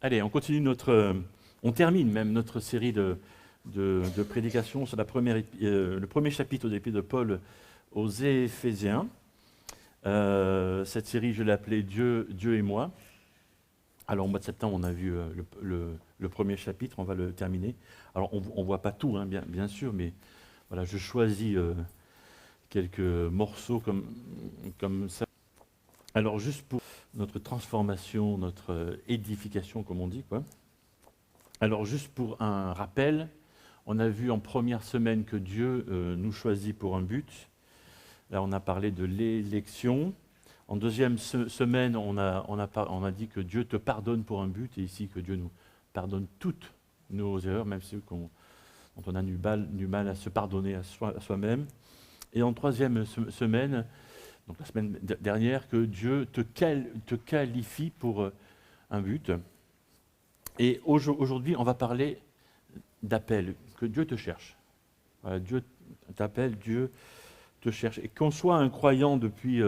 Allez, on continue on termine même notre série de prédications sur le premier chapitre de l'Épître de Paul aux Éphésiens. Cette série, je l'ai appelée Dieu et moi. Alors, au mois de septembre, on a vu le premier chapitre, on va le terminer. Alors, on ne voit pas tout, hein, bien sûr, mais voilà, je choisis quelques morceaux comme ça. Alors, juste pour notre transformation, notre édification, comme on dit, quoi. Alors, juste pour un rappel, on a vu en première semaine que Dieu nous choisit pour un but. Là, on a parlé de l'élection. En deuxième semaine, on a dit que Dieu te pardonne pour un but, et ici que Dieu nous pardonne toutes nos erreurs, même ceux dont on a du mal à se pardonner à soi-même. Et en troisième semaine, donc la semaine dernière, que Dieu te qualifie pour un but. Et aujourd'hui, on va parler d'appel, que Dieu te cherche. Voilà, Dieu t'appelle, Dieu te cherche. Et qu'on soit un croyant depuis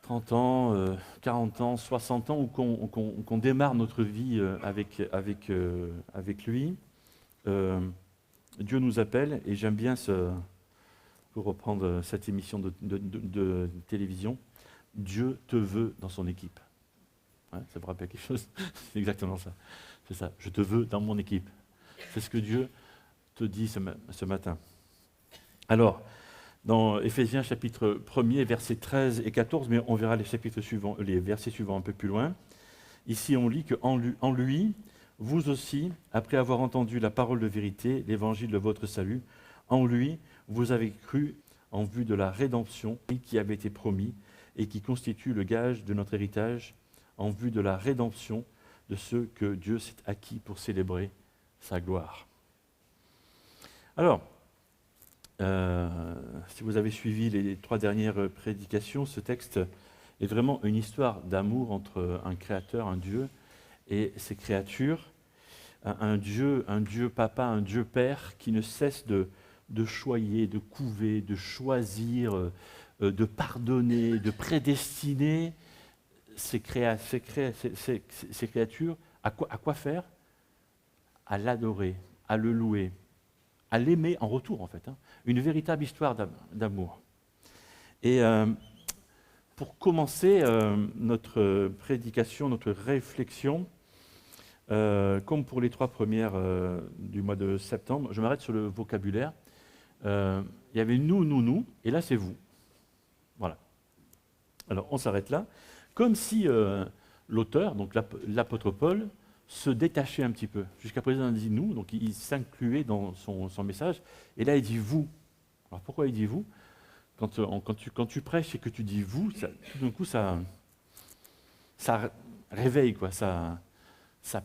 30 ans, 40 ans, 60 ans, ou qu'on démarre notre vie avec lui, Dieu nous appelle, et j'aime bien, pour reprendre cette émission de télévision, Dieu te veut dans son équipe. Ouais, ça vous rappelle quelque chose? C'est exactement ça. C'est ça, je te veux dans mon équipe. C'est ce que Dieu te dit ce matin. Alors, dans Éphésiens chapitre 1er, versets 13 et 14, mais on verra les versets suivants un peu plus loin. Ici, on lit qu'en lui, vous aussi, après avoir entendu la parole de vérité, l'évangile de votre salut, en lui, vous avez cru en vue de la rédemption qui avait été promis et qui constitue le gage de notre héritage, en vue de la rédemption de ceux que Dieu s'est acquis pour célébrer sa gloire. Alors, si vous avez suivi les 3 dernières prédications, ce texte est vraiment une histoire d'amour entre un créateur, un Dieu, et ses créatures. Un Dieu papa, un Dieu père qui ne cesse de choyer, de couver, de choisir, de pardonner, de prédestiner ces créatures. À quoi faire? À l'adorer, à le louer, à l'aimer en retour, en fait. Une véritable histoire d'amour. Et pour commencer notre prédication, notre réflexion, comme pour les 3 premières du mois de septembre, je m'arrête sur le vocabulaire. Il y avait nous, et là c'est vous. Voilà. Alors on s'arrête là. Comme si l'auteur, donc l'apôtre Paul, se détachait un petit peu. Jusqu'à présent, il dit nous, donc il s'incluait dans son message. Et là, il dit vous. Alors pourquoi il dit vous? Quand tu prêches et que tu dis vous, tout d'un coup, ça réveille, quoi. Ça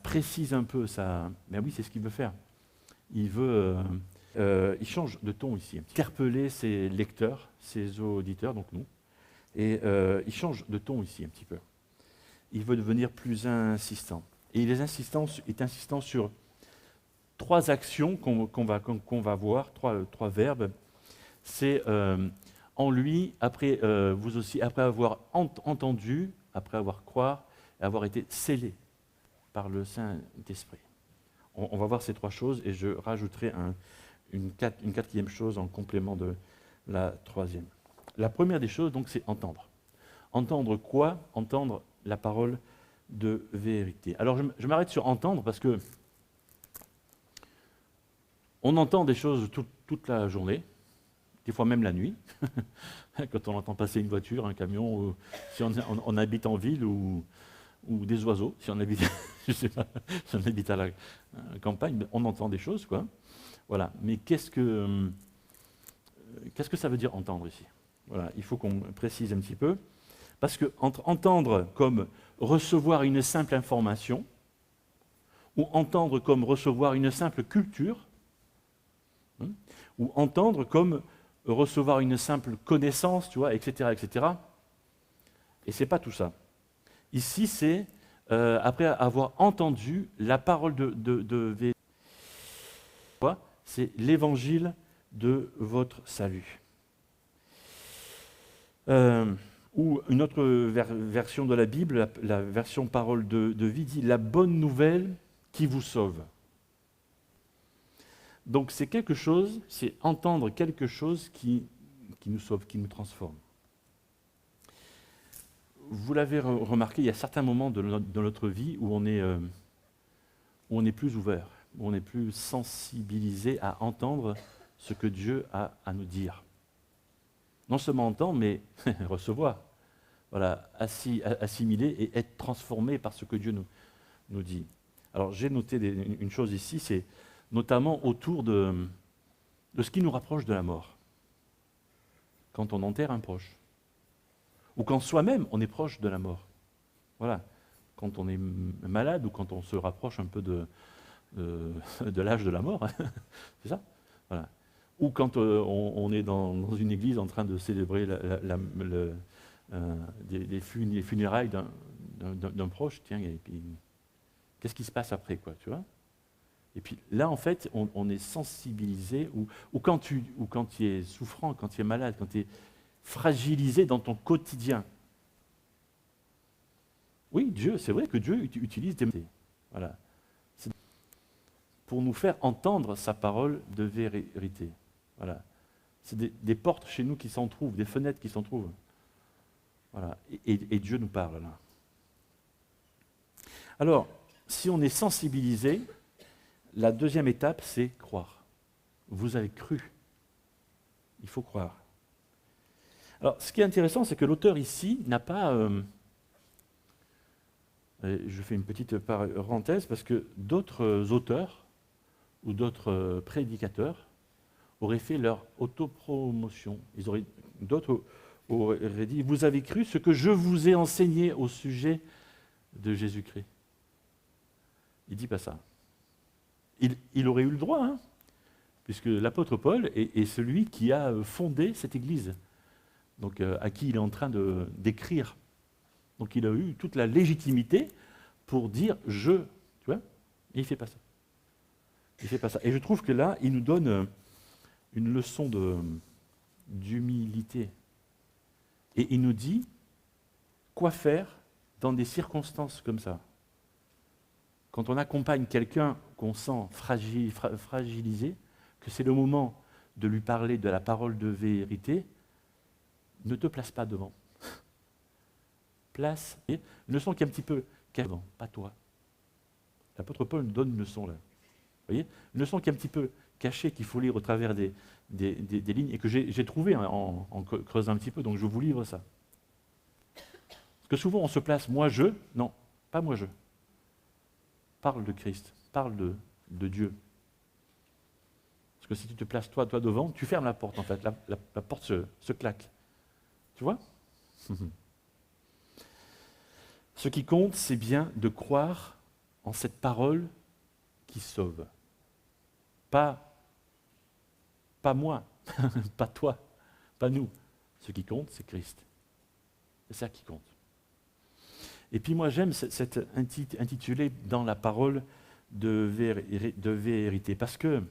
précise un peu. Mais oui, c'est ce qu'il veut faire. Il change de ton ici. Interpeller ses lecteurs, ses auditeurs, donc nous. Et il change de ton ici un petit peu. Il veut devenir plus insistant. Et il est insistant sur 3 actions qu'on va voir, 3 verbes. C'est en lui, vous aussi, après avoir entendu, après avoir cru, et avoir été scellé par le Saint-Esprit. On va voir ces 3 choses, et je rajouterai une 4e chose en complément de la 3e. La première des choses, donc, c'est entendre. Entendre quoi? Entendre la parole de vérité. Alors, je m'arrête sur entendre parce que on entend des choses toute la journée, des fois même la nuit, quand on entend passer une voiture, un camion, ou si on habite en ville, ou des oiseaux, si on habite, je sais pas, si on habite à la campagne, on entend des choses, quoi. Voilà. Mais qu'est-ce que ça veut dire entendre ici? Voilà, il faut qu'on précise un petit peu. Parce que entre entendre comme recevoir une simple information, ou entendre comme recevoir une simple culture, ou entendre comme recevoir une simple connaissance, tu vois, etc., etc. Et c'est pas tout ça. Ici, c'est après avoir entendu la parole de vérité, c'est l'évangile de votre salut. Ou une autre version de la Bible, la version parole de vie, dit la bonne nouvelle qui vous sauve. Donc c'est quelque chose, c'est entendre quelque chose qui nous sauve, qui nous transforme. Vous l'avez remarqué, il y a certains moments de notre vie où on est plus ouvert, où on est plus sensibilisé à entendre ce que Dieu a à nous dire. Non seulement entendre, mais recevoir. Voilà, assimiler et être transformé par ce que Dieu nous dit. Alors j'ai noté une chose ici, c'est notamment autour de ce qui nous rapproche de la mort. Quand on enterre un proche. Ou quand soi-même on est proche de la mort. Voilà. Quand on est malade ou quand on se rapproche un peu de l'âge de la mort. C'est ça? Voilà. Ou quand on est dans une église en train de célébrer les funérailles d'un proche, tiens, et puis qu'est-ce qui se passe après, quoi, tu vois? Et puis là, en fait, on est sensibilisé, ou quand tu es souffrant, quand tu es malade, quand tu es fragilisé dans ton quotidien. Oui, c'est vrai que Dieu utilise des mots. Voilà. C'est pour nous faire entendre sa parole de vérité. Voilà. C'est des portes chez nous qui s'en trouvent, des fenêtres qui s'en trouvent. Voilà. Et Dieu nous parle là. Alors, si on est sensibilisé, la deuxième étape, c'est croire. Vous avez cru. Il faut croire. Alors, ce qui est intéressant, c'est que l'auteur ici n'a pas... je fais une petite parenthèse, parce que d'autres auteurs ou d'autres prédicateurs auraient fait leur autopromotion. D'autres auraient dit, vous avez cru ce que je vous ai enseigné au sujet de Jésus-Christ. Il ne dit pas ça. Il aurait eu le droit, hein, puisque l'apôtre Paul est celui qui a fondé cette église, donc à qui il est en train d'écrire. Donc il a eu toute la légitimité pour dire « je », tu vois, et il ne fait pas ça. Il fait pas ça. Et je trouve que là, il nous donne une leçon d'humilité. Et il nous dit quoi faire dans des circonstances comme ça. Quand on accompagne quelqu'un qu'on sent fragilisé, que c'est le moment de lui parler de la parole de vérité, ne te place pas devant. Place une leçon qui est un petit peu cachée devant, pas toi. L'apôtre Paul nous donne une leçon là. Vous voyez, une leçon qui est un petit peu cachée, qu'il faut lire au travers des lignes, et que j'ai trouvé en creusant un petit peu, donc je vous livre ça. Parce que souvent on se place moi-je, non, pas moi-je. Parle de Christ, parle de Dieu. Parce que si tu te places toi devant, tu fermes la porte en fait, la porte se claque. Tu vois? Ce qui compte, c'est bien de croire en cette parole qui sauve. Pas moi, pas toi, pas nous. Ce qui compte, c'est Christ. C'est ça qui compte. Et puis moi j'aime cet intitulé dans la parole de vérité, parce que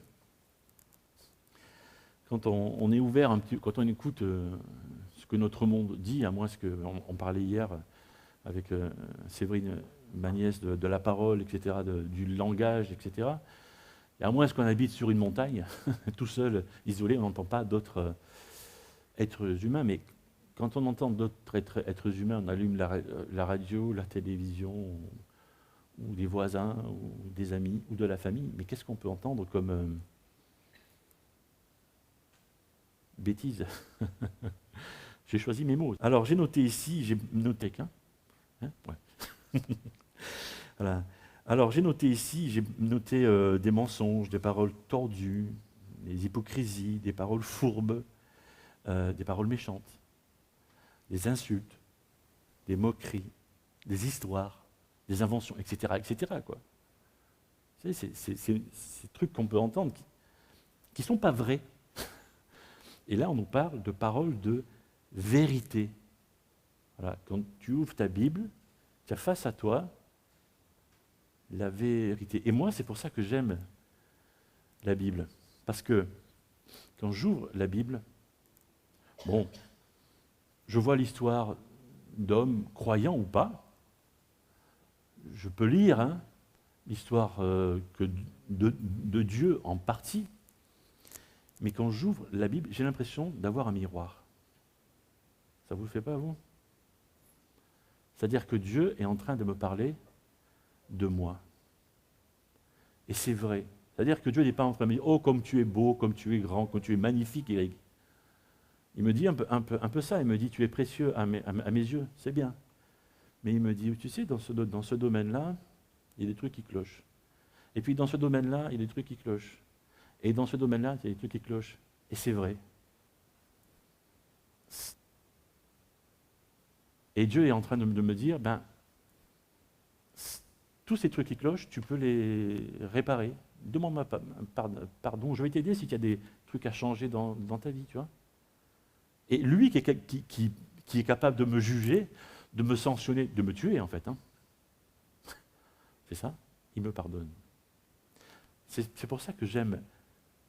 quand on est ouvert un petit, quand on écoute ce que notre monde dit, à moins qu'on parlait hier avec Séverine Magnès de la parole, etc., du langage, etc., et à moins qu'on habite sur une montagne, tout seul, isolé, on n'entend pas d'autres êtres humains, mais quand on entend d'autres êtres humains, on allume la radio, la télévision, ou des voisins, ou des amis, ou de la famille, mais qu'est-ce qu'on peut entendre comme bêtises? J'ai choisi mes mots. Alors j'ai noté ici, j'ai noté qu'un. Hein, ouais. Voilà. Alors j'ai noté ici, j'ai noté des mensonges, des paroles tordues, des hypocrisies, des paroles fourbes, des paroles méchantes, des insultes, des moqueries, des histoires, des inventions, etc., etc., quoi. C'est ces trucs qu'on peut entendre qui ne sont pas vrais. Et là, on nous parle de paroles de vérité. Voilà. Quand tu ouvres ta Bible, tu as face à toi la vérité. Et moi, c'est pour ça que j'aime la Bible. Parce que quand j'ouvre la Bible, bon, je vois l'histoire d'hommes croyants ou pas. Je peux lire l'histoire de Dieu en partie, mais quand j'ouvre la Bible, j'ai l'impression d'avoir un miroir. Ça ne vous le fait pas, vous? C'est-à-dire que Dieu est en train de me parler de moi. Et c'est vrai. C'est-à-dire que Dieu n'est pas en train de me dire « Oh, comme tu es beau, comme tu es grand, comme tu es magnifique, Eric. » Il me dit un peu ça, il me dit « Tu es précieux à mes yeux, c'est bien. » Mais il me dit « Tu sais, dans ce domaine-là, il y a des trucs qui clochent. Et puis dans ce domaine-là, il y a des trucs qui clochent. Et dans ce domaine-là, il y a des trucs qui clochent. » Et c'est vrai. Et Dieu est en train de me dire, tous ces trucs qui clochent, tu peux les réparer. Demande-moi pardon, je vais t'aider si tu as des trucs à changer dans ta vie, tu vois. Et lui qui est capable de me juger, de me sanctionner, de me tuer en fait, c'est ça, il me pardonne. C'est pour ça que j'aime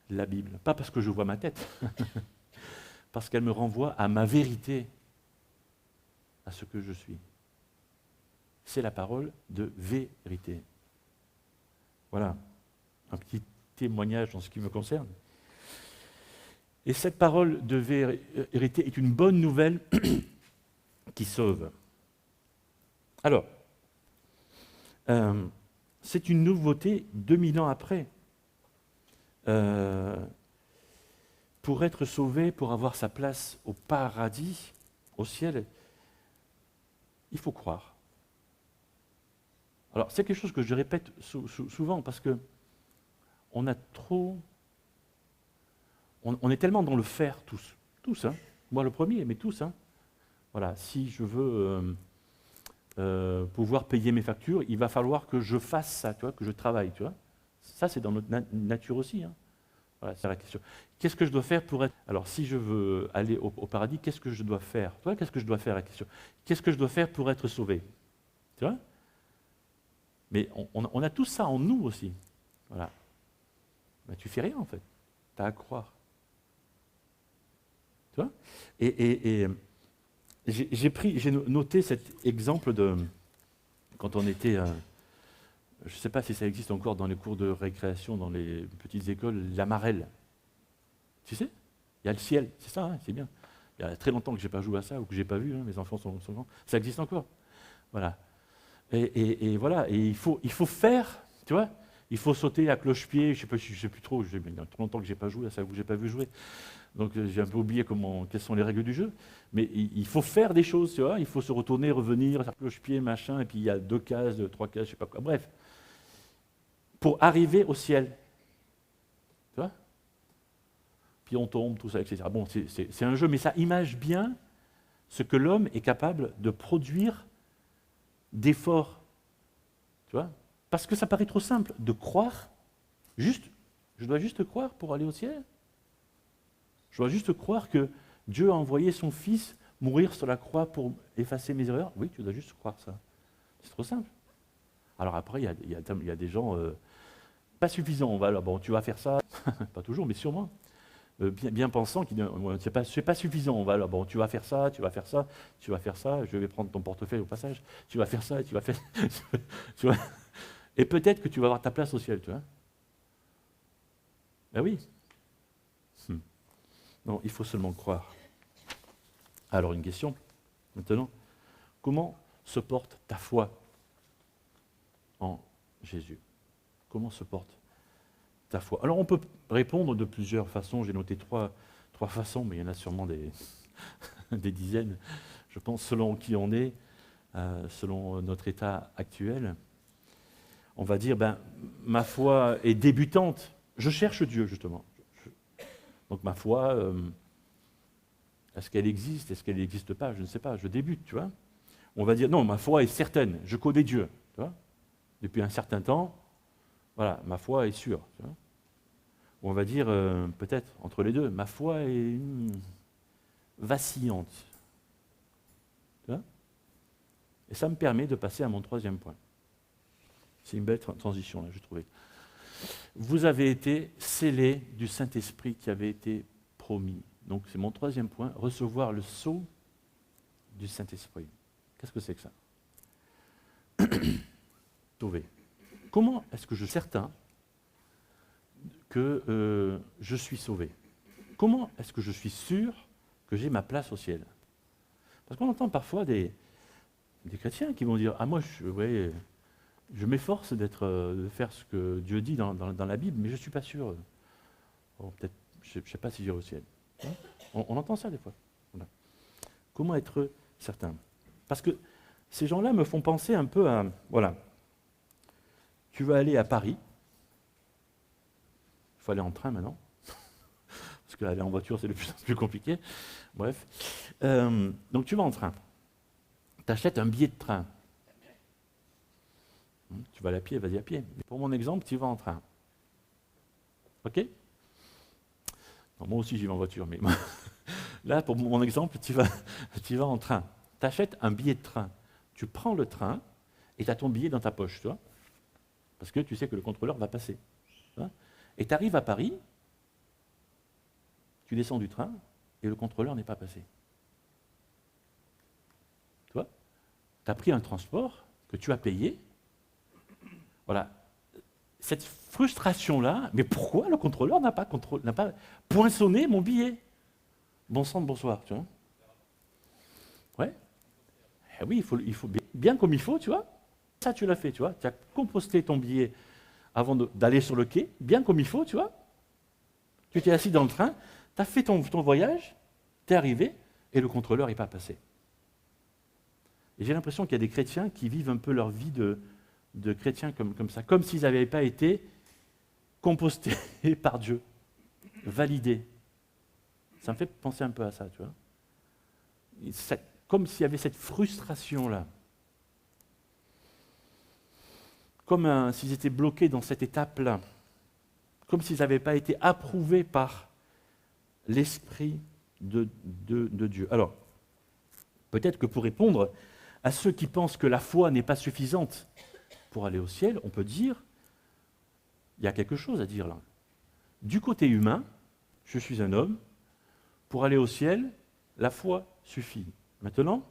la Bible. Pas parce que je vois ma tête, parce qu'elle me renvoie à ma vérité, à ce que je suis. C'est la parole de vérité. Voilà, un petit témoignage en ce qui me concerne. Et cette parole de vérité est une bonne nouvelle qui sauve. Alors, c'est une nouveauté 2000 ans après. Pour être sauvé, pour avoir sa place au paradis, au ciel, il faut croire. Alors, c'est quelque chose que je répète souvent parce que on a trop... On est tellement dans le faire, tous, moi le premier, mais tous. Voilà, si je veux pouvoir payer mes factures, il va falloir que je fasse ça, tu vois, que je travaille, tu vois. Ça, c'est dans notre nature aussi. Voilà, c'est la question. Qu'est-ce que je dois faire pour être... Alors, si je veux aller au paradis, qu'est-ce que je dois faire? Tu vois, qu'est-ce que je dois faire, la question? Qu'est-ce que je dois faire pour être sauvé? Tu vois? Mais on a tout ça en nous aussi. Voilà. Ben, tu fais rien, en fait. Tu as à croire. Tu vois? Et j'ai noté cet exemple de... Quand on était... je ne sais pas si ça existe encore dans les cours de récréation, dans les petites écoles, la marelle. Tu sais? Il y a le ciel, c'est ça, c'est bien. Il y a très longtemps que je n'ai pas joué à ça, ou que je n'ai pas vu, mes enfants sont grands. Ça existe encore. Voilà. Et voilà, et il faut faire, tu vois? Il faut sauter à cloche-pied, je ne sais plus trop, il y a trop longtemps que je n'ai pas joué à ça, ou que je n'ai pas vu jouer. Donc j'ai un peu oublié quelles sont les règles du jeu. Mais il faut faire des choses, tu vois? Il faut se retourner, revenir, à cloche-pied, machin, et puis il y a 2 cases, 3 cases, je ne sais pas quoi. Bref. Pour arriver au ciel. Tu vois? Puis on tombe, tout ça, etc. Bon, c'est un jeu, mais ça image bien ce que l'homme est capable de produire d'efforts. Tu vois? Parce que ça paraît trop simple de croire. Je dois juste croire pour aller au ciel. Je dois juste croire que Dieu a envoyé son Fils mourir sur la croix pour effacer mes erreurs. Oui, tu dois juste croire ça. C'est trop simple. Alors après, il y a des gens pas suffisants. Bon, tu vas faire ça, pas toujours, mais sûrement. Bien pensant, qui disent c'est pas suffisant. Bon, tu vas faire ça, tu vas faire ça, tu vas faire ça. Je vais prendre ton portefeuille au passage. Tu vas faire ça, tu vas faire. Tu vois, et peut-être que tu vas avoir ta place au ciel, tu vois. Ben oui. Non, il faut seulement croire. Alors une question, maintenant. Comment se porte ta foi en Jésus? Comment se porte ta foi? Alors on peut répondre de plusieurs façons. J'ai noté trois façons, mais il y en a sûrement des dizaines, je pense, selon qui on est, selon notre état actuel. On va dire, ma foi est débutante. Je cherche Dieu, justement. Donc ma foi, est-ce qu'elle existe? Est-ce qu'elle n'existe pas? Je ne sais pas, je débute, tu vois. On va dire, non, ma foi est certaine, je connais Dieu, tu vois. Depuis un certain temps, voilà, ma foi est sûre. Tu vois. Ou on va dire, peut-être, entre les deux, ma foi est vacillante. Tu vois. Et ça me permet de passer à mon troisième point. C'est une belle transition, là, je trouvais. Vous avez été scellés du Saint-Esprit qui avait été promis. Donc c'est mon troisième point, recevoir le sceau du Saint-Esprit. Qu'est-ce que c'est que ça? Sauvé. Comment est-ce que je suis certain que je suis sauvé? Comment est-ce que je suis sûr que j'ai ma place au ciel? Parce qu'on entend parfois des chrétiens qui vont dire « Ah, moi, je m'efforce de faire ce que Dieu dit dans la Bible, mais je ne suis pas sûr. Peut-être, je ne sais pas si j'irai au ciel. » On entend ça des fois. Voilà. Comment être certain? Parce que ces gens-là me font penser un peu à... Voilà. Tu vas aller à Paris. Il faut aller en train maintenant. Parce qu'aller en voiture, c'est de plus en plus compliqué. Bref. Donc tu vas en train. Tu achètes un billet de train. Tu vas aller à pied, vas-y à pied. Mais pour mon exemple, tu vas en train. OK? Non, moi aussi, j'y vais en voiture. Mais là, pour mon exemple, tu vas en train. Tu achètes un billet de train. Tu prends le train et tu as ton billet dans ta poche, tu vois? Parce que tu sais que le contrôleur va passer. Et tu arrives à Paris, tu descends du train et le contrôleur n'est pas passé. Tu vois? Tu as pris un transport que tu as payé. Voilà. Cette frustration-là, mais pourquoi le contrôleur n'a pas poinçonné mon billet? Bon sang de bonsoir, tu vois? Ouais. Eh oui, il faut bien comme il faut, tu vois? Ça, tu l'as fait, tu vois? Tu as composté ton billet avant d'aller sur le quai, bien comme il faut, tu vois? Tu t'es assis dans le train, tu as fait ton voyage, tu es arrivé, et le contrôleur n'est pas passé. Et j'ai l'impression qu'il y a des chrétiens qui vivent un peu leur vie de chrétiens comme ça, comme s'ils n'avaient pas été compostés par Dieu, validés. Ça me fait penser un peu à ça, tu vois. Comme s'il y avait cette frustration-là. Comme s'ils étaient bloqués dans cette étape-là. Comme s'ils n'avaient pas été approuvés par l'Esprit de Dieu. Alors, peut-être que pour répondre à ceux qui pensent que la foi n'est pas suffisante pour aller au ciel, on peut dire, il y a quelque chose à dire là. Du côté humain, je suis un homme, pour aller au ciel, la foi suffit. Maintenant,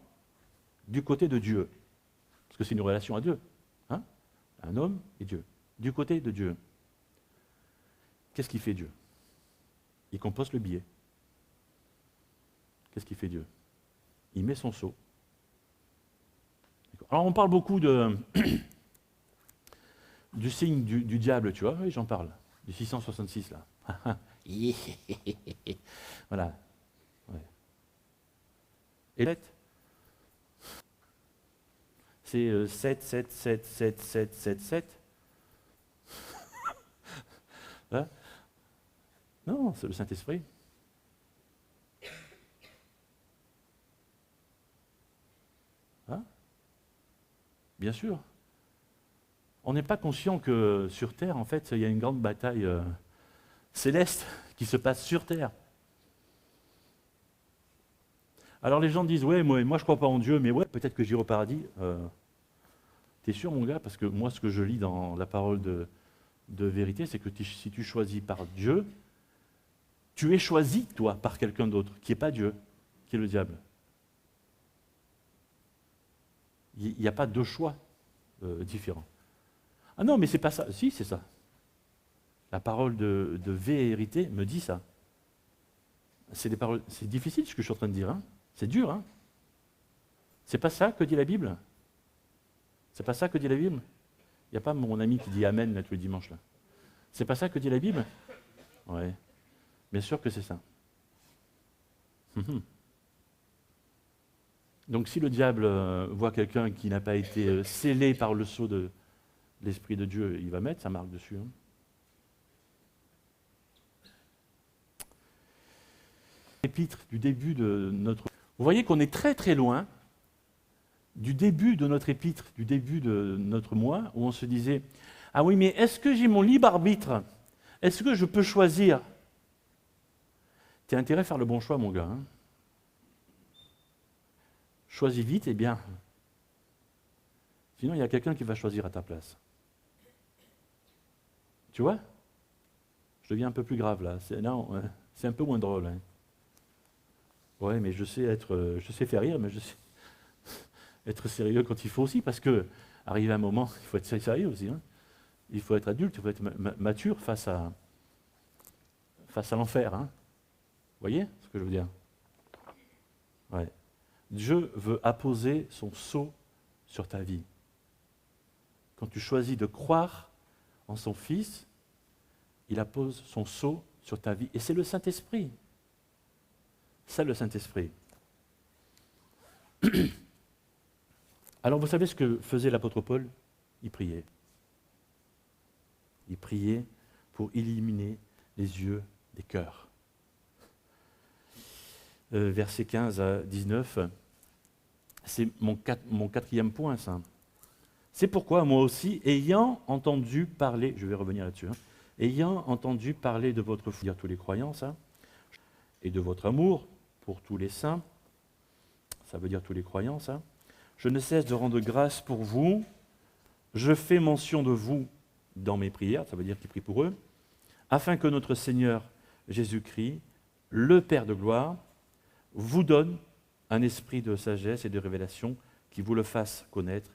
du côté de Dieu, parce que c'est une relation à deux, hein, un homme et Dieu. Du côté de Dieu, qu'est-ce qu'il fait Dieu? Il compose le billet. Qu'est-ce qu'il fait Dieu? Il met son sceau. Alors on parle beaucoup du signe du diable, tu vois, oui, j'en parle, du 666 là. Voilà. Ouais. Et c'est 7, 7, 7, 7, 7, 7, 7. Hein? Non, c'est le Saint-Esprit. Hein? Bien sûr. On n'est pas conscient que sur Terre, en fait, il y a une grande bataille céleste qui se passe sur Terre. Alors les gens disent, ouais, moi je crois pas en Dieu, mais ouais, peut-être que j'irai au paradis. T'es sûr, mon gars? Parce que moi, ce que je lis dans la parole de vérité, c'est que si tu choisis par Dieu, tu es choisi, toi, par quelqu'un d'autre, qui n'est pas Dieu, qui est le diable. Il n'y a pas deux choix différents. Ah non, mais c'est pas ça. Si, c'est ça. La parole de vérité me dit ça. C'est difficile ce que je suis en train de dire. Hein. C'est dur. Hein. C'est pas ça que dit la Bible. C'est pas ça que dit la Bible. Il n'y a pas mon ami qui dit Amen là, tous les dimanches. Là. C'est pas ça que dit la Bible. Ouais. Bien sûr que c'est ça. Donc si le diable voit quelqu'un qui n'a pas été scellé par le sceau de l'Esprit de Dieu, il va mettre sa marque dessus. Hein. Épître du début de notre... Vous voyez qu'on est très très loin du début de notre épître, du début de notre mois, où on se disait « Ah oui, mais est-ce que j'ai mon libre arbitre? Est-ce que je peux choisir ?» Tu as intérêt à faire le bon choix, mon gars. Hein. Choisis vite et bien. Sinon, il y a quelqu'un qui va choisir à ta place. Tu vois? Je deviens un peu plus grave là. C'est un peu moins drôle. Hein. Ouais, mais je sais faire rire, mais je sais. être sérieux quand il faut aussi, parce que, arrivé un moment, il faut être sérieux aussi. Hein. Il faut être adulte, il faut être mature face à l'enfer. Hein. Vous voyez ce que je veux dire? Ouais. Dieu veut apposer son sceau sur ta vie. Quand tu choisis de croire en son Fils, il appose son sceau sur ta vie. Et c'est le Saint-Esprit. C'est le Saint-Esprit. Alors vous savez ce que faisait l'apôtre Paul? Il priait. Il priait pour illuminer les yeux des cœurs. Versets 15 à 19, c'est mon quatrième point, ça. C'est pourquoi moi aussi, ayant entendu parler, je vais revenir là-dessus, ayant entendu parler de votre foi, dire tous les croyants, ça, et de votre amour pour tous les saints, ça veut dire tous les croyants, ça, je ne cesse de rendre grâce pour vous, je fais mention de vous dans mes prières, ça veut dire qu'il prie pour eux, afin que notre Seigneur Jésus-Christ, le Père de gloire, vous donne un esprit de sagesse et de révélation qui vous le fasse connaître,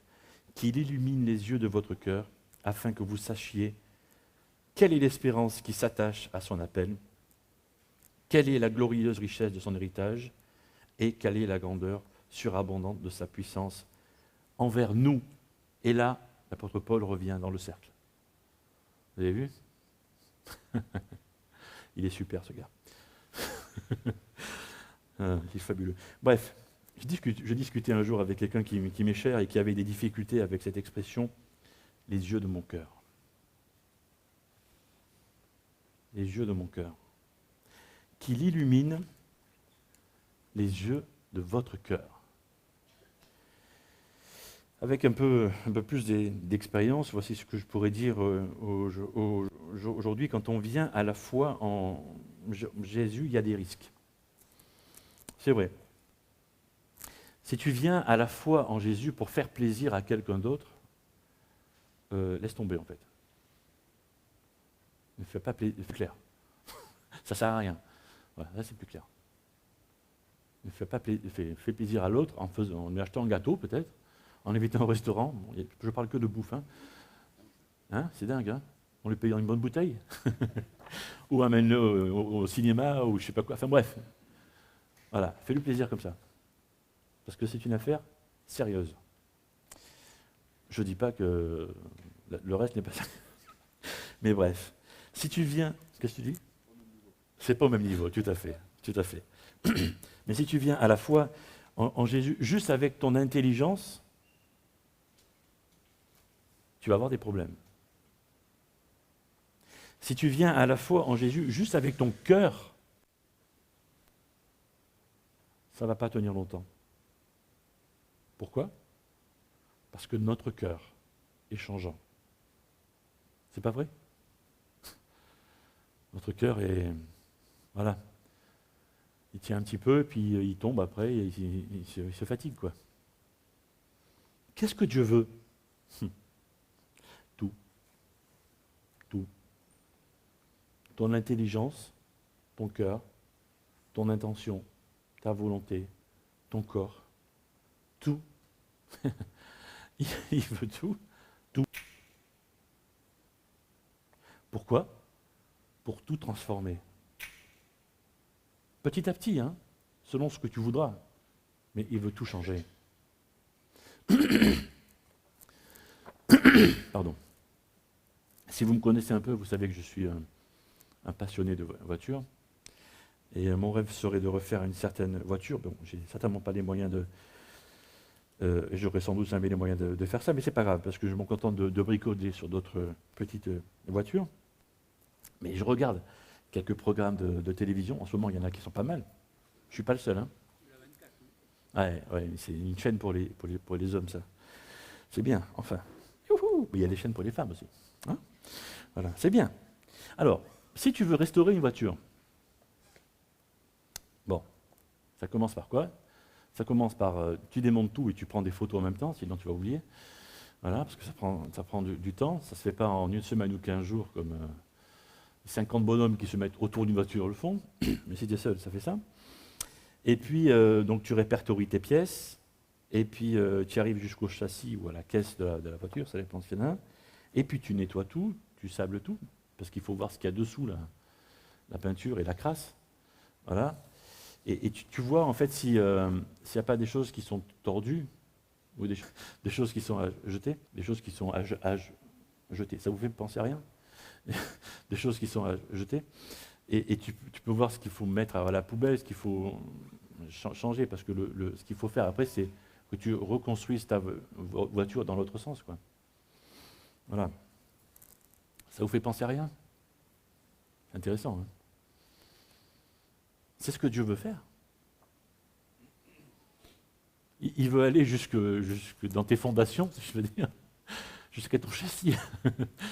qu'il illumine les yeux de votre cœur, afin que vous sachiez quelle est l'espérance qui s'attache à son appel, quelle est la glorieuse richesse de son héritage, et quelle est la grandeur surabondante de sa puissance envers nous. Et là, l'apôtre Paul revient dans le cercle. Vous avez vu? Il est super, ce gars. Il est fabuleux. Bref, je discutais un jour avec quelqu'un qui m'est cher et qui avait des difficultés avec cette expression, les yeux de mon cœur. Les yeux de mon cœur. Qu'il illumine les yeux de votre cœur. Avec un peu plus d'expérience, voici ce que je pourrais dire aujourd'hui. Quand on vient à la foi en Jésus, il y a des risques. C'est vrai. Si tu viens à la foi en Jésus pour faire plaisir à quelqu'un d'autre, laisse tomber en fait. Ne fais pas plaisir, c'est clair. Ça ne sert à rien. Voilà, là c'est plus clair. Ne fais pas fais plaisir à l'autre en lui achetant un gâteau peut-être, en invitant au restaurant. Bon, je parle que de bouffe. Hein, c'est dingue, hein. On lui paye une bonne bouteille. Ou amène-le au cinéma, ou je ne sais pas quoi. Enfin bref. Voilà, fais-lui plaisir comme ça. Parce que c'est une affaire sérieuse. Je ne dis pas que le reste n'est pas ça. Mais bref, si tu viens... Qu'est-ce que tu dis? C'est pas au même niveau, tout à fait. Tout à fait. Mais si tu viens à la foi en Jésus, juste avec ton intelligence, tu vas avoir des problèmes. Si tu viens à la foi en Jésus, juste avec ton cœur, ça ne va pas tenir longtemps. Pourquoi? Parce que notre cœur est changeant. C'est pas vrai? Notre cœur est... Voilà. Il tient un petit peu, puis il tombe après, et il se fatigue, quoi. Qu'est-ce que Dieu veut? Tout. Tout. Ton intelligence, ton cœur, ton intention, ta volonté, ton corps, tout. Il veut tout, tout. Pourquoi? Pour tout transformer. Petit à petit, selon ce que tu voudras. Mais il veut tout changer. Pardon. Si vous me connaissez un peu, vous savez que je suis un passionné de voiture. Et mon rêve serait de refaire une certaine voiture. Bon, j'ai certainement pas les moyens de... j'aurais sans doute jamais les moyens de faire ça, mais c'est pas grave, parce que je me contente de bricoler sur d'autres petites voitures. Mais je regarde quelques programmes de télévision. En ce moment, il y en a qui sont pas mal. Je suis pas le seul. Ouais, c'est une chaîne pour les hommes, ça. C'est bien, enfin. Youhou, mais il y a des chaînes pour les femmes aussi. Voilà, c'est bien. Alors, si tu veux restaurer une voiture, bon, ça commence par quoi? Ça commence par, tu démontes tout et tu prends des photos en même temps, sinon tu vas oublier. Voilà, parce que ça prend du temps. Ça ne se fait pas en une semaine ou 15 jours comme 50 bonhommes qui se mettent autour d'une voiture le font. Mais si tu es seul, ça fait ça. Et puis, donc tu répertories tes pièces. et puis tu arrives jusqu'au châssis ou à la caisse de la voiture, ça dépend de ce qu'il y en a, et puis tu nettoies tout, tu sables tout, parce qu'il faut voir ce qu'il y a dessous, là, la peinture et la crasse. Voilà. Et tu vois en fait s'il n'y a pas des choses qui sont tordues, ou des choses qui sont à jeter, des choses qui sont à jeter. Ça vous fait penser à rien? Des choses qui sont à jeter. Et tu peux voir ce qu'il faut mettre à la poubelle, ce qu'il faut changer, parce que ce qu'il faut faire après, c'est que tu reconstruises ta voiture dans l'autre sens, quoi. Voilà. Ça vous fait penser à rien? C'est intéressant, hein? C'est ce que Dieu veut faire. Il veut aller jusque dans tes fondations, si je veux dire, jusqu'à ton châssis,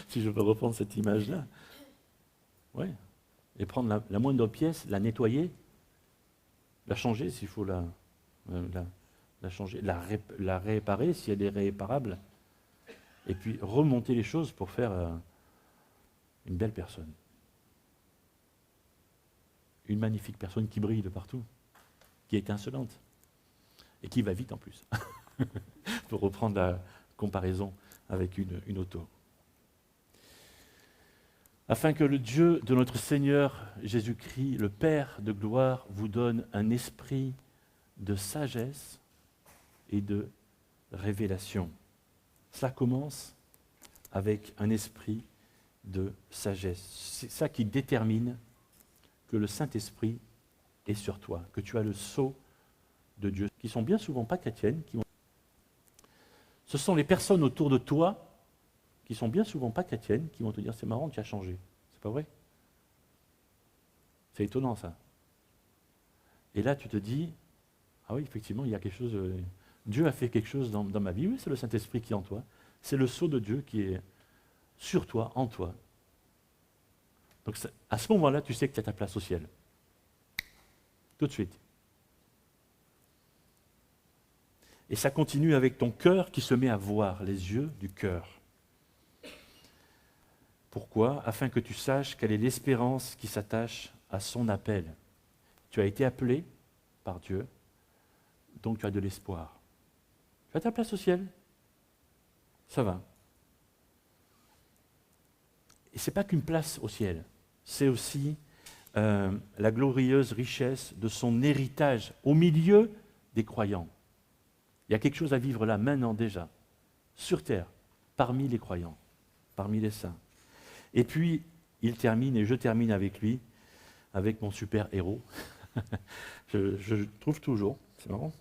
si je veux reprendre cette image-là. Ouais. Et prendre la moindre pièce, la nettoyer, la changer s'il faut la changer, la réparer si elle est réparable, et puis remonter les choses pour faire une belle personne. Une magnifique personne qui brille de partout, qui est étincelante, et qui va vite en plus, pour reprendre la comparaison avec une auto. Afin que le Dieu de notre Seigneur Jésus-Christ, le Père de gloire, vous donne un esprit de sagesse et de révélation. Ça commence avec un esprit de sagesse. C'est ça qui détermine que le Saint-Esprit est sur toi, que tu as le sceau de Dieu, qui sont bien souvent pas chrétiennes. Ce sont les personnes autour de toi qui sont bien souvent pas chrétiennes, qui vont te dire c'est marrant, tu as changé. C'est pas vrai? C'est étonnant ça. Et là tu te dis, ah oui, effectivement, il y a quelque chose, Dieu a fait quelque chose dans ma vie. Oui, c'est le Saint-Esprit qui est en toi. C'est le sceau de Dieu qui est sur toi, en toi. Donc à ce moment-là, tu sais que tu as ta place au ciel. Tout de suite. Et ça continue avec ton cœur qui se met à voir, les yeux du cœur. Pourquoi? Afin que tu saches quelle est l'espérance qui s'attache à son appel. Tu as été appelé par Dieu, donc tu as de l'espoir. Tu as ta place au ciel. Ça va. Et ce n'est pas qu'une place au ciel, c'est aussi la glorieuse richesse de son héritage au milieu des croyants. Il y a quelque chose à vivre là, maintenant déjà, sur terre, parmi les croyants, parmi les saints. Et puis, il termine, et je termine avec lui, avec mon super héros. je trouve toujours, c'est marrant,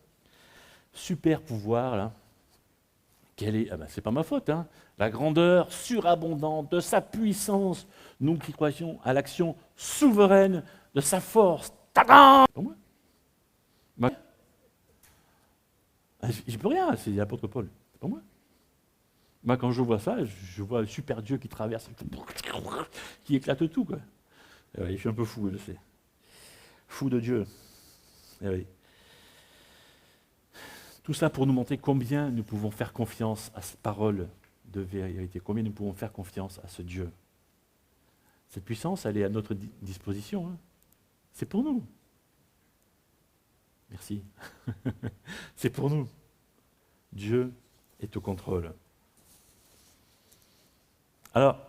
super pouvoir, là. Quelle est, c'est pas ma faute, hein, la grandeur surabondante de sa puissance, nous qui croyons à l'action souveraine de sa force. Tadam! Pour moi. J'y peux rien, c'est l'apôtre Paul, c'est pas moi. Moi, quand je vois ça, je vois le super Dieu qui traverse, qui éclate tout, quoi. Je suis un peu fou, je sais. Fou de Dieu. Oui. Tout ça pour nous montrer combien nous pouvons faire confiance à cette parole de vérité, combien nous pouvons faire confiance à ce Dieu. Cette puissance, elle est à notre disposition. Hein. C'est pour nous. Merci. C'est pour nous. Dieu est au contrôle. Alors,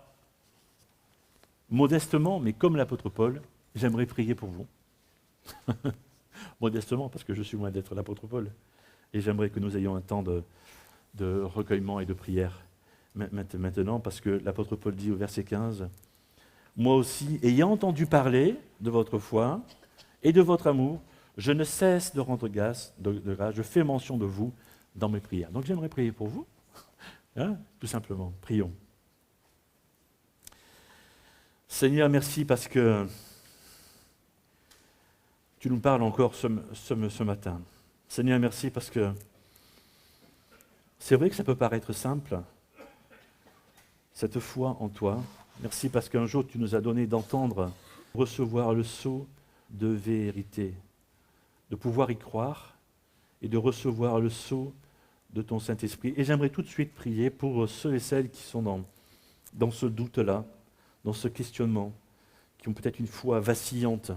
modestement, mais comme l'apôtre Paul, j'aimerais prier pour vous. Modestement, parce que je suis loin d'être l'apôtre Paul. Et j'aimerais que nous ayons un temps de recueillement et de prière maintenant, parce que l'apôtre Paul dit au verset 15, « Moi aussi, ayant entendu parler de votre foi et de votre amour, je ne cesse de rendre grâce, je fais mention de vous dans mes prières. » Donc j'aimerais prier pour vous, hein, tout simplement. Prions. Seigneur, merci parce que tu nous parles encore ce matin. Seigneur, merci parce que c'est vrai que ça peut paraître simple, cette foi en toi. Merci parce qu'un jour tu nous as donné d'entendre, recevoir le sceau de vérité, de pouvoir y croire et de recevoir le sceau de ton Saint-Esprit. Et j'aimerais tout de suite prier pour ceux et celles qui sont dans ce doute-là, dans ce questionnement, qui ont peut-être une foi vacillante.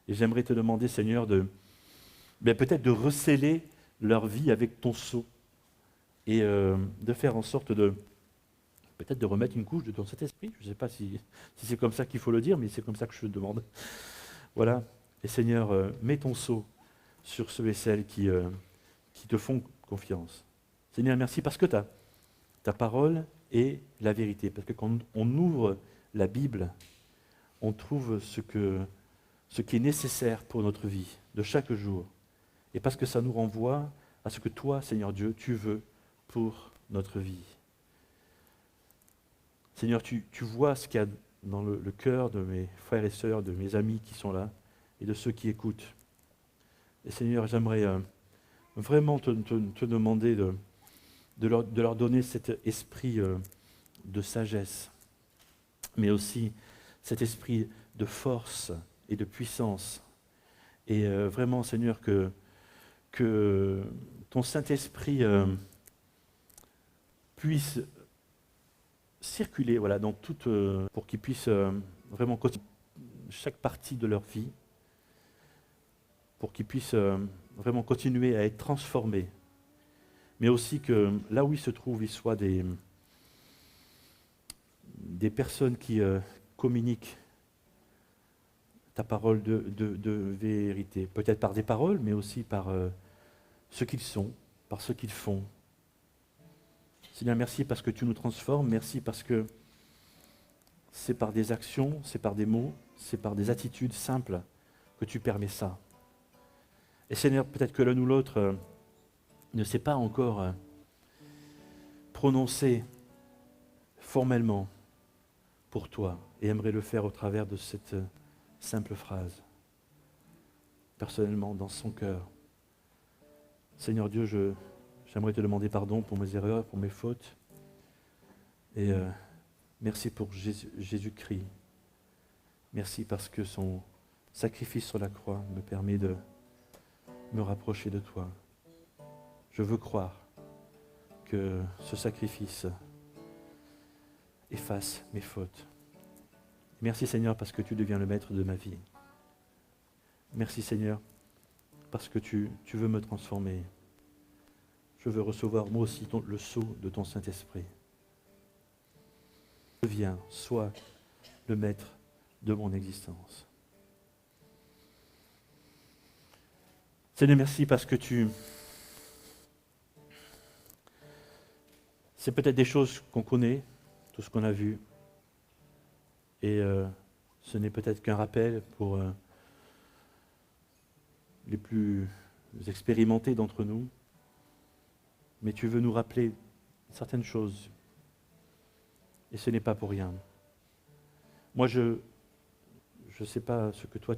Et j'aimerais te demander, Seigneur, peut-être de recéler leur vie avec ton sceau et de faire en sorte de peut-être de remettre une couche de ton Saint-Esprit. Je ne sais pas si c'est comme ça qu'il faut le dire, mais c'est comme ça que je te demande. Voilà. Et Seigneur, mets ton sceau sur ceux et celles qui te font confiance. Seigneur, merci parce que ta parole est la vérité. Parce que quand on ouvre la Bible, on trouve ce qui est nécessaire pour notre vie, de chaque jour. Et parce que ça nous renvoie à ce que toi, Seigneur Dieu, tu veux pour notre vie. Seigneur, tu vois ce qu'il y a dans le cœur de mes frères et sœurs, de mes amis qui sont là, et de ceux qui écoutent. Et Seigneur, j'aimerais vraiment te demander de leur donner cet esprit de sagesse, mais aussi cet esprit de force et de puissance. Et vraiment, Seigneur, que ton Saint-Esprit puisse circuler voilà, dans toute, pour qu'ils puissent vraiment continuer chaque partie de leur vie, pour qu'ils puissent vraiment continuer à être transformés, mais aussi que là où ils se trouvent, ils soient des personnes qui communiquent ta parole de vérité, peut-être par des paroles, mais aussi par ce qu'ils sont, par ce qu'ils font. Seigneur, merci parce que tu nous transformes, merci parce que c'est par des actions, c'est par des mots, c'est par des attitudes simples que tu permets ça. Et Seigneur, peut-être que l'un ou l'autre ne sait pas encore prononcer formellement pour toi et aimerait le faire au travers de cette simple phrase, personnellement, dans son cœur. Seigneur Dieu, j'aimerais te demander pardon pour mes erreurs, pour mes fautes. Et merci pour Jésus-Christ. Merci parce que son sacrifice sur la croix me permet de me rapprocher de toi. Je veux croire que ce sacrifice efface mes fautes. Merci Seigneur parce que tu deviens le maître de ma vie. Merci Seigneur parce que tu veux me transformer. Je veux recevoir moi aussi le sceau de ton Saint-Esprit. Deviens, sois le maître de mon existence. Seigneur, merci parce que c'est peut-être des choses qu'on connaît, tout ce qu'on a vu, et ce n'est peut-être qu'un rappel pour les plus expérimentés d'entre nous, mais tu veux nous rappeler certaines choses, et ce n'est pas pour rien. Moi, je ne sais pas ce que toi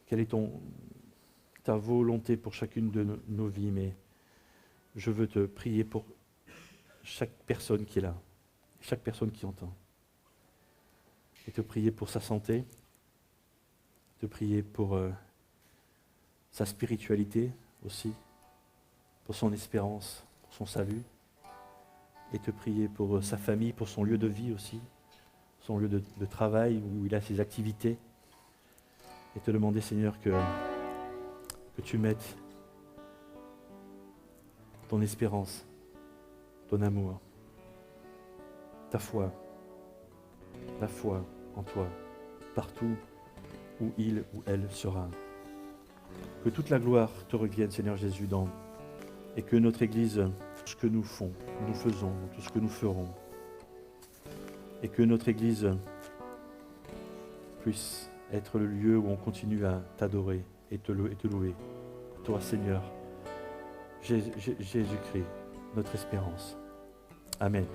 quelle est ta volonté pour chacune de nos vies, mais je veux te prier pour chaque personne qui est là, chaque personne qui entend. Et te prier pour sa santé, te prier pour sa spiritualité aussi, pour son espérance, pour son salut, et te prier pour sa famille, pour son lieu de vie aussi, son lieu de travail où il a ses activités, et te demander, Seigneur, que tu mettes ton espérance, ton amour, ta foi, la foi en toi, partout où il ou elle sera. Que toute la gloire te revienne, Seigneur Jésus, et que notre Église, tout ce que nous faisons, tout ce que nous ferons, et que notre Église puisse être le lieu où on continue à t'adorer et te louer. Toi, Seigneur, Jésus-Christ, notre espérance. Amen.